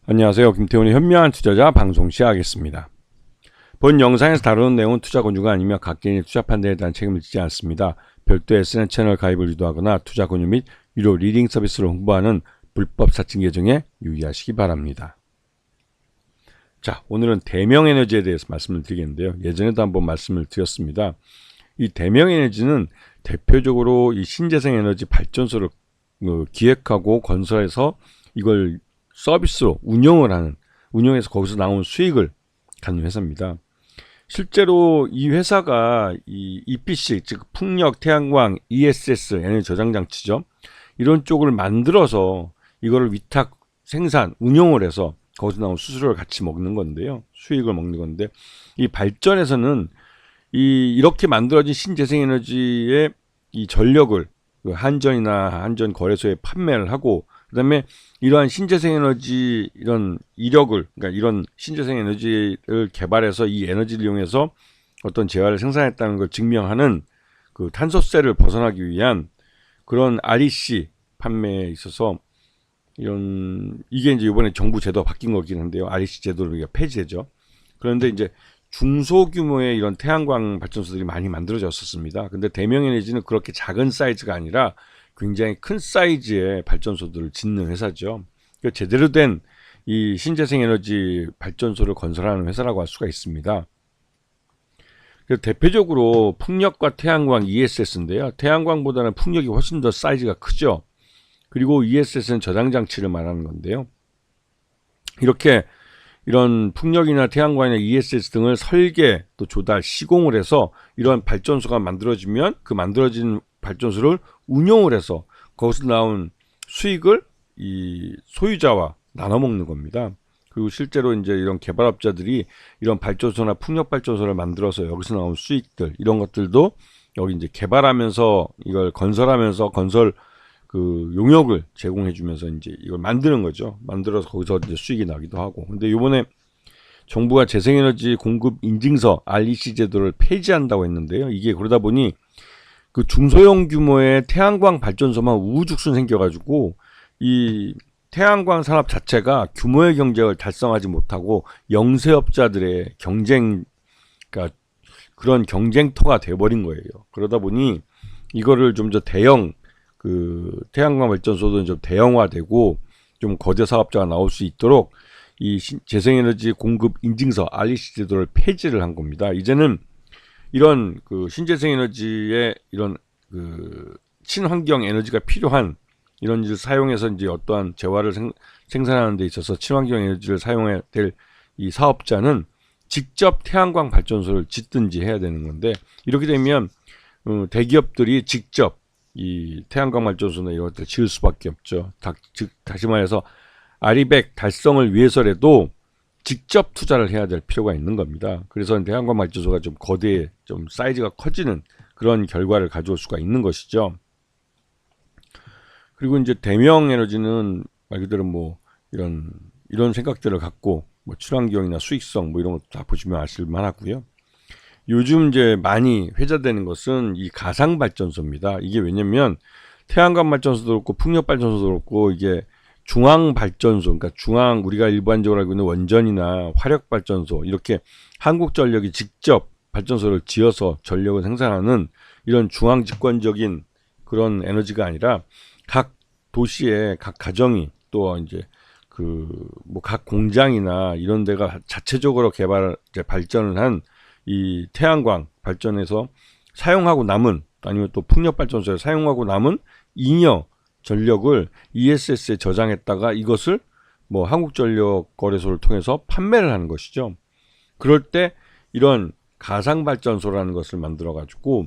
안녕하세요. 김태훈의 현명한 투자자 방송 시작하겠습니다. 본 영상에서 다루는 내용은 투자 권유가 아니며 각 개인의 투자 판단에 대한 책임을 지지 않습니다. 별도 SNS 채널 가입을 유도하거나 투자 권유 및 유료 리딩 서비스를 홍보하는 불법 사칭 계정에 유의하시기 바랍니다. 자, 오늘은 대명에너지에 대해서 말씀을 드리겠는데요. 예전에도 한번 말씀을 드렸습니다. 이 대명에너지는 대표적으로 이 신재생에너지 발전소를 기획하고 건설해서 이걸 서비스로 운영해서 거기서 나온 수익을 갖는 회사입니다. 실제로 이 회사가 이 EPC, 즉 풍력, 태양광, ESS, 에너지 저장 장치죠. 이런 쪽을 만들어서 이거를 위탁 생산, 운영을 해서 거기서 나온 수수료를 같이 먹는 건데요. 수익을 먹는 건데, 이 발전에서는 이렇게 만들어진 신재생에너지의 이 전력을 한전이나 한전 거래소에 판매를 하고, 그다음에 이러한 신재생에너지 이런 이력을, 그러니까 이런 신재생에너지를 개발해서 이 에너지를 이용해서 어떤 재화를 생산했다는 걸 증명하는 그 탄소세를 벗어나기 위한 그런 REC 판매에 있어서 이게 이제 이번에 정부 제도가 바뀐 거긴 한데요. REC 제도를 우리가 폐지했죠. 그런데 이제 중소규모의 이런 태양광 발전소들이 많이 만들어졌었습니다. 근데 대명에너지는 그렇게 작은 사이즈가 아니라 굉장히 큰 사이즈의 발전소들을 짓는 회사죠. 그러니까 제대로 된 이 신재생에너지 발전소를 건설하는 회사라고 할 수가 있습니다. 그래서 대표적으로 풍력과 태양광 ESS인데요. 태양광보다는 풍력이 훨씬 더 사이즈가 크죠. 그리고 ESS는 저장장치를 말하는 건데요. 이렇게 이런 풍력이나 태양광이나 ESS 등을 설계 또 조달 시공을 해서 이런 발전소가 만들어지면 그 만들어진 발전소를 운용을 해서 거기서 나온 수익을 이 소유자와 나눠 먹는 겁니다. 그리고 실제로 이제 이런 개발업자들이 이런 발전소나 풍력 발전소를 만들어서 여기서 나온 수익들 이런 것들도 여기 이제 개발하면서 이걸 건설하면서 건설 그 용역을 제공해 주면서 이제 이걸 만드는 거죠. 만들어서 거기서 이제 수익이 나기도 하고. 근데 이번에 정부가 재생에너지 공급 인증서 REC 제도를 폐지한다고 했는데요. 이게 그러다 보니 그 중소형 규모의 태양광 발전소만 우후죽순 생겨가지고 이 태양광 산업 자체가 규모의 경쟁을 달성하지 못하고 영세업자들의 그러니까 그런 경쟁터가 돼버린 거예요. 그러다 보니 이거를 좀 더 대형 그 태양광 발전소도 좀 대형화되고 좀 거대 사업자가 나올 수 있도록 이 재생에너지 공급 인증서 REC 제도를 폐지를 한 겁니다. 이제는 이런 그 신재생에너지의 이런 그 친환경 에너지가 필요한 이런 일을 사용해서 이제 어떠한 재화를 생산하는 데 있어서 친환경 에너지를 사용해야 될 이 사업자는 직접 태양광 발전소를 짓든지 해야 되는 건데, 이렇게 되면 대기업들이 직접 이 태양광 발전소나 이런 것들 지을 수밖에 없죠. 다시 말해서 아리백 달성을 위해서라도 직접 투자를 해야 될 필요가 있는 겁니다. 그래서 태양광 발전소가 좀 거대해, 좀 사이즈가 커지는 그런 결과를 가져올 수가 있는 것이죠. 그리고 이제 대명에너지는 말 그대로 뭐 이런 생각들을 갖고 뭐 친환경이나 수익성 뭐 이런 것도 다 보시면 아실 만하고요. 요즘 이제 많이 회자되는 것은 이 가상 발전소입니다. 이게 왜냐면 태양광 발전소도 그렇고 풍력 발전소도 그렇고 이게 중앙 발전소, 그러니까 중앙 우리가 일반적으로 알고 있는 원전이나 화력 발전소 이렇게 한국전력이 직접 발전소를 지어서 전력을 생산하는 이런 중앙 집권적인 그런 에너지가 아니라 각 도시의 각 가정이 또 이제 그 뭐 각 공장이나 이런 데가 자체적으로 발전을 한 이 태양광 발전에서 사용하고 남은, 아니면 또 풍력 발전소에 사용하고 남은 잉여 전력을 ESS에 저장했다가 이것을 뭐 한국전력 거래소를 통해서 판매를 하는 것이죠. 그럴 때 이런 가상 발전소라는 것을 만들어 가지고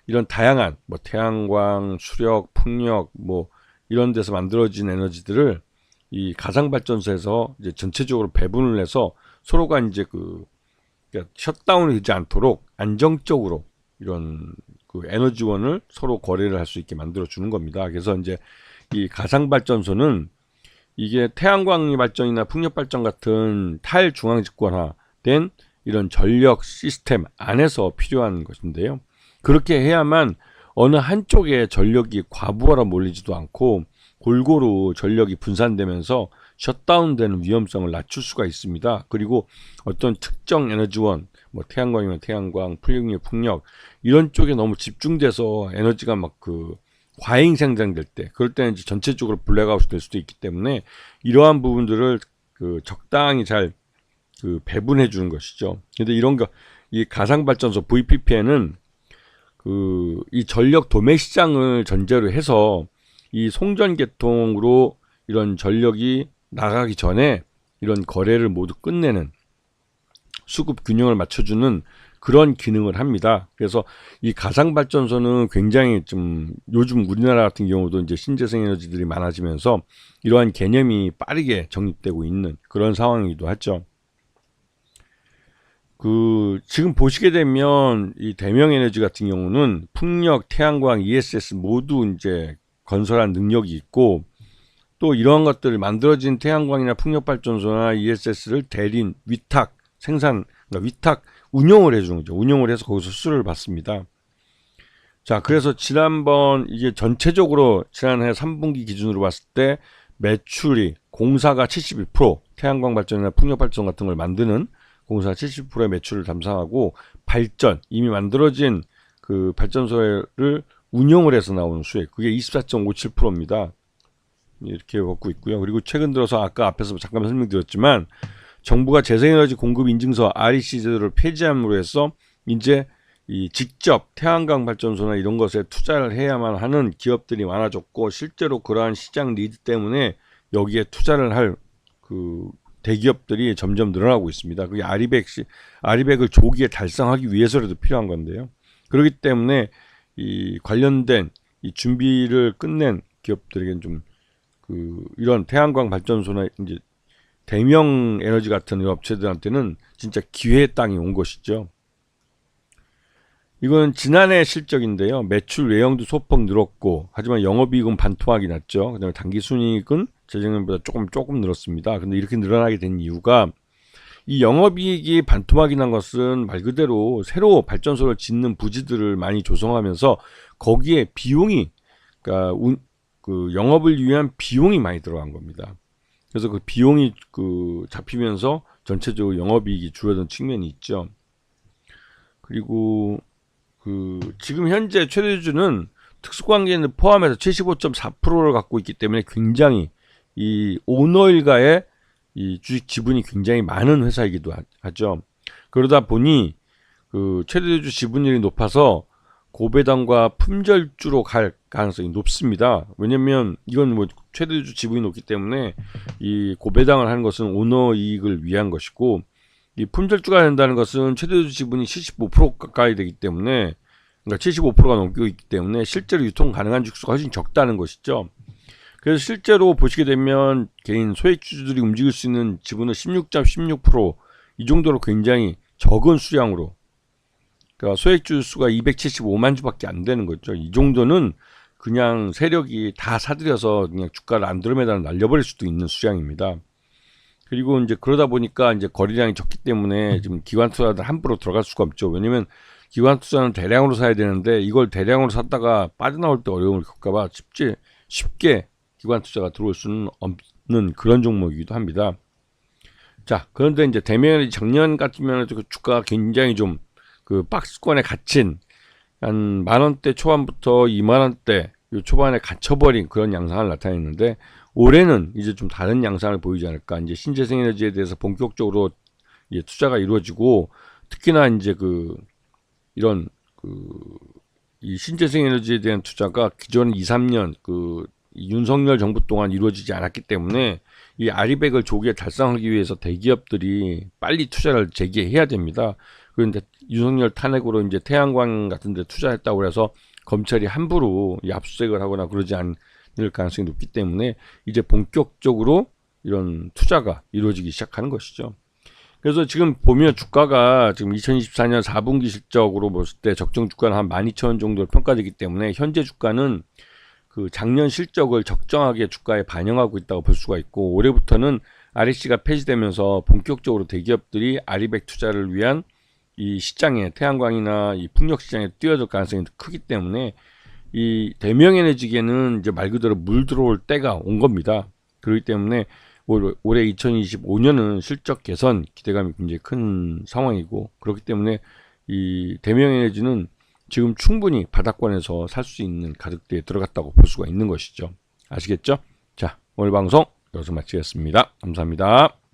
이런 다양한 뭐 태양광, 수력, 풍력 뭐 이런 데서 만들어진 에너지들을 이 가상 발전소에서 이제 전체적으로 배분을 해서 서로가 이제 그러니까 셧다운이 되지 않도록 안정적으로 이런 그 에너지원을 서로 거래를 할 수 있게 만들어 주는 겁니다. 그래서 이제 이 가상 발전소는 이게 태양광 발전이나 풍력 발전 같은 탈중앙 집권화된 이런 전력 시스템 안에서 필요한 것인데요. 그렇게 해야만 어느 한쪽에 전력이 과부하로 몰리지도 않고 골고루 전력이 분산되면서 셧다운되는 위험성을 낮출 수가 있습니다. 그리고 어떤 특정 에너지원, 뭐 태양광이면 태양광, 풍력이면 풍력 이런 쪽에 너무 집중돼서 에너지가 막 그 과잉 생산될 때, 그럴 때는 이제 전체적으로 블랙아웃이 될 수도 있기 때문에 이러한 부분들을 그 적당히 잘 그 배분해 주는 것이죠. 근데 이런 거, 이 가상발전소 VPPN은 그 이 전력 도매 시장을 전제로 해서 이 송전계통으로 이런 전력이 나가기 전에 이런 거래를 모두 끝내는, 수급 균형을 맞춰주는 그런 기능을 합니다. 그래서 이 가상발전소는 굉장히 좀 요즘 우리나라 같은 경우도 이제 신재생 에너지들이 많아지면서 이러한 개념이 빠르게 정립되고 있는 그런 상황이기도 하죠. 그 지금 보시게 되면 이 대명에너지 같은 경우는 풍력, 태양광, ESS 모두 이제 건설한 능력이 있고, 또 이러한 것들을 만들어진 태양광이나 풍력발전소나 ESS를 대린, 위탁, 생산, 그러니까 위탁 운용을 해주는 거죠. 운용을 해서 거기서 수수료를 받습니다. 자, 그래서 지난번 이게 전체적으로 지난해 3분기 기준으로 봤을 때 매출이 공사가 72%, 태양광 발전이나 풍력 발전 같은 걸 만드는 공사 70%의 매출을 담당하고, 발전, 이미 만들어진 그 발전소를 운용을 해서 나오는 수익, 그게 24.57%입니다. 이렇게 갖고 있고요. 그리고 최근 들어서 아까 앞에서 잠깐 설명드렸지만 정부가 재생에너지 공급 인증서 REC 제도를 폐지함으로 해서 이제 이 직접 태양광 발전소나 이런 것에 투자를 해야만 하는 기업들이 많아졌고, 실제로 그러한 시장 리드 때문에 여기에 투자를 할 그 대기업들이 점점 늘어나고 있습니다. 그게 아리백을 조기에 달성하기 위해서라도 필요한 건데요. 그렇기 때문에 이 관련된 이 준비를 끝낸 기업들에게는 좀 그 이런 태양광 발전소나 이제 대명 에너지 같은 업체들한테는 진짜 기회의 땅이 온 것이죠. 이건 지난해 실적인데요. 매출 외형도 소폭 늘었고, 하지만 영업이익은 반토막이 났죠. 그다음에 당기순이익은 재작년보다 조금 늘었습니다. 근데 이렇게 늘어나게 된 이유가, 이 영업이익이 반토막이 난 것은 말 그대로 새로 발전소를 짓는 부지들을 많이 조성하면서 거기에 비용이, 그러니까 그 영업을 위한 비용이 많이 들어간 겁니다. 그래서 그 비용이 그 잡히면서 전체적으로 영업이익이 줄어든 측면이 있죠. 그리고 그 지금 현재 최대주주는 특수관계인을 포함해서 75.4%를 갖고 있기 때문에 굉장히 이 오너일가의 이 주식 지분이 굉장히 많은 회사이기도 하죠. 그러다 보니 그 최대주주 지분율이 높아서 고배당과 품절주로 갈 가능성이 높습니다. 왜냐면 이건 뭐 최대주주 지분이 높기 때문에 이 고배당을 하는 것은 오너 이익을 위한 것이고, 이 품절주가 된다는 것은 최대주주 지분이 75% 가까이 되기 때문에, 그러니까 75%가 넘고 있기 때문에 실제로 유통 가능한 주수가 훨씬 적다는 것이죠. 그래서 실제로 보시게 되면 개인 소액주주들이 움직일 수 있는 지분은 16.16%, 이 정도로 굉장히 적은 수량으로, 그러니까 소액주주 수가 275만 주밖에 안 되는 거죠. 이 정도는 그냥 세력이 다 사들여서 그냥 주가를 안드로메다로 날려버릴 수도 있는 수량입니다. 그리고 이제 그러다 보니까 이제 거래량이 적기 때문에 지금 기관 투자들 함부로 들어갈 수가 없죠. 왜냐면 기관 투자는 대량으로 사야 되는데 이걸 대량으로 샀다가 빠져나올 때 어려움을 겪을까봐 쉽게 기관 투자가 들어올 수는 없는 그런 종목이기도 합니다. 자, 그런데 이제 대면이 작년 같으면 그 주가가 굉장히 좀 그 박스권에 갇힌 한 10,000원대 초반부터 20,000원대 초반에 갇혀버린 그런 양상을 나타냈는데, 올해는 이제 좀 다른 양상을 보이지 않을까. 이제 신재생에너지에 대해서 본격적으로 이제 투자가 이루어지고, 특히나 이제 그 이런 이 신재생에너지에 대한 투자가 기존 2-3년 그 윤석열 정부 동안 이루어지지 않았기 때문에 이 아리백을 조기에 달성하기 위해서 대기업들이 빨리 투자를 재개해야 됩니다. 그런데 윤석열 탄핵으로 이제 태양광 같은 데 투자했다고 해서 검찰이 함부로 이 압수수색을 하거나 그러지 않을 가능성이 높기 때문에 이제 본격적으로 이런 투자가 이루어지기 시작하는 것이죠. 그래서 지금 보면 주가가 지금 2024년 4분기 실적으로 봤을 때 적정 주가는 한 12,000원 정도로 평가되기 때문에 현재 주가는 그 작년 실적을 적정하게 주가에 반영하고 있다고 볼 수가 있고, 올해부터는 REC가 폐지되면서 본격적으로 대기업들이 아리백 투자를 위한 이 시장에, 태양광이나 이 풍력 시장에 뛰어들 가능성이 크기 때문에 이 대명에너지계는 이제 말 그대로 물 들어올 때가 온 겁니다. 그렇기 때문에 올해 2025년은 실적 개선 기대감이 굉장히 큰 상황이고, 그렇기 때문에 이 대명에너지는 지금 충분히 바닥권에서 살 수 있는 가격대에 들어갔다고 볼 수가 있는 것이죠. 아시겠죠? 자, 오늘 방송 여기서 마치겠습니다. 감사합니다.